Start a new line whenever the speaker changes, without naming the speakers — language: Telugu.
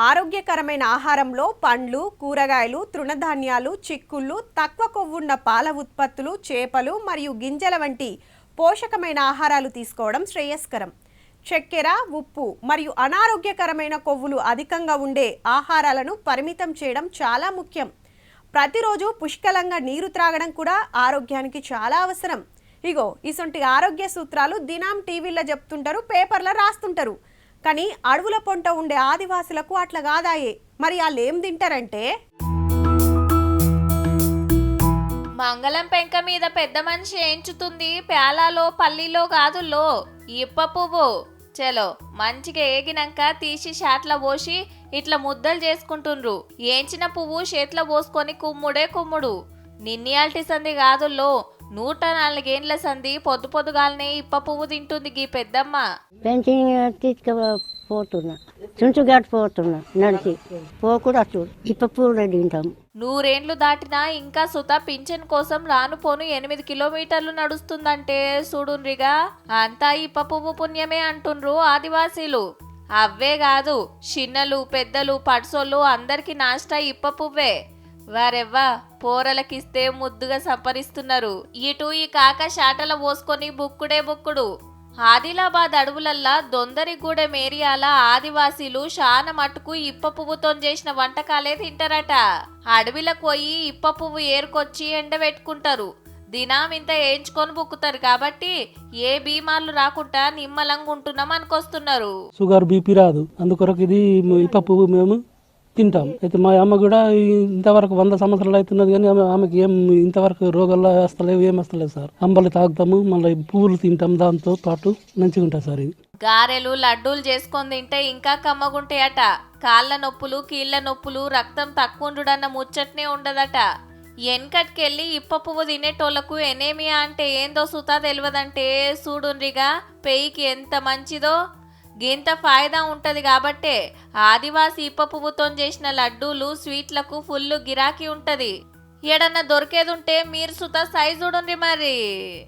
ఆరోగ్యకరమైన ఆహారంలో పండ్లు, కూరగాయలు, తృణధాన్యాలు, చిక్కుళ్ళు, తక్కువ కొవ్వున్న పాల ఉత్పత్తులు, చేపలు మరియు గింజల వంటి పోషకమైన ఆహారాలు తీసుకోవడం శ్రేయస్కరం. చక్కెర, ఉప్పు మరియు అనారోగ్యకరమైన కొవ్వులు అధికంగా ఉండే ఆహారాలను పరిమితం చేయడం చాలా ముఖ్యం. ప్రతిరోజు పుష్కలంగా నీరు త్రాగడం కూడా ఆరోగ్యానికి చాలా అవసరం. ఇసొంటి ఆరోగ్య సూత్రాలు దినం టీవీలో చెప్తుంటారు, పేపర్లో రాస్తుంటారు. కానీ అడవుల పొంట ఉండే ఆదివాసులకు అట్లా కాదాయే. మరి వాళ్ళు ఏం తింటారంటే,
మంగళం పెంక మీద పెద్ద మనిషి ఏంచుతుంది పేలాలో పల్లీలో కాదుల్లో ఇప్ప పువ్వు. చలో మంచిగా ఏగినాక తీసి షాట్ల పోసి ఇట్లా ముద్దలు చేసుకుంటుండ్రు. ఏంచిన పువ్వు చేతిలో పోసుకొని కుమ్ముడే కుమ్ముడు. నిన్నయాల్టి సంది కాదుల్లో 104 ఏండ్ల సంది పొద్దు పొద్దుగాలనే ఇప్ప పువ్వు తింటుంది గీ పెద్దమ్మ.
పెన్షన్ తీసుకుపోతున్నా, చుంచుగట్టిపోతున్నా, నడిచి పోకూడా చూడు ఇప్ప పువ్వులు తింటాం.
100 ఏండ్లు దాటినా ఇంకా సుత పింఛన్ కోసం రానుపోను 8 కిలోమీటర్లు నడుస్తుందంటే చూడుండ్రిగా. అంతా ఇప్ప పువ్వు పుణ్యమే అంటుండ్రు ఆదివాసీలు. అవ్వే కాదు, చిన్నలు పెద్దలు పడ్సోళ్ళు అందరికి నాష్టా ఇప్ప పువ్వే. వారెవ్వా పోరలకిస్తే ముద్దుగా సంపరిస్తున్నారు. ఇటు ఈ కాక శాటల పోసుకొని బుక్కుడే బుక్కుడు. ఆదిలాబాద్ అడవులల్లా దొందరిగూడెం ఏరియాల ఆదివాసీలు శాన మట్టుకు ఇప్ప పువ్వుతో చేసిన వంటకాలే తింటారట. అడవిలకు పోయి ఇప్ప పువ్వు ఏరుకొచ్చి ఎండబెట్టుకుంటారు. దినం ఇంత వేయించుకొని బుక్కుతారు కాబట్టి ఏ బీమార్లు రాకుండా నిమ్మలంగా ఉంటున్నాం అనుకొస్తున్నారు.
షుగర్ బీపీ రాదు, అందుకొరకు ఇది ఇప్ప పువ్వు మేము తింటాం. అయితే మా అమ్మ కూడా ఇంతవరకు 100 సంవత్సరాలు అవుతున్నది, కానీ ఆమెకి ఏం ఇంతవరకు రోగాల్లో వస్తలేవు, ఏం వస్తలేవు సార్. అంబలి తాగుతాము, మళ్ళీ పువ్వులు తింటాం, దాంతో పాటు మంచిగా ఉంటుంది సార్. ఇది
గారెలు లడ్డూలు చేసుకొని తింటే ఇంకా కమ్మగుంటాయట. కాళ్ళ నొప్పులు, కీళ్ళ నొప్పులు, రక్తం తక్కువ ఉండుడన్న ముచ్చట్నే ఉండదట. వెనకటికెళ్ళి ఇప్ప పువ్వు తినేటోళ్లకు ఎనేమియా అంటే ఏందో సుతా తెలియదంటే చూడుండ్రిగా పెయికి ఎంత మంచిదో. గింత ఫాయిదా ఉంటది కాబట్టే ఆదివాసి ఇప్ప పువ్వుతో చేసిన లడ్డూలు, స్వీట్లకు ఫుల్ గిరాకీ ఉంటది. ఎడన్నా దొరికేదుంటే మీరు సుతా సైజు చూడండి మరి.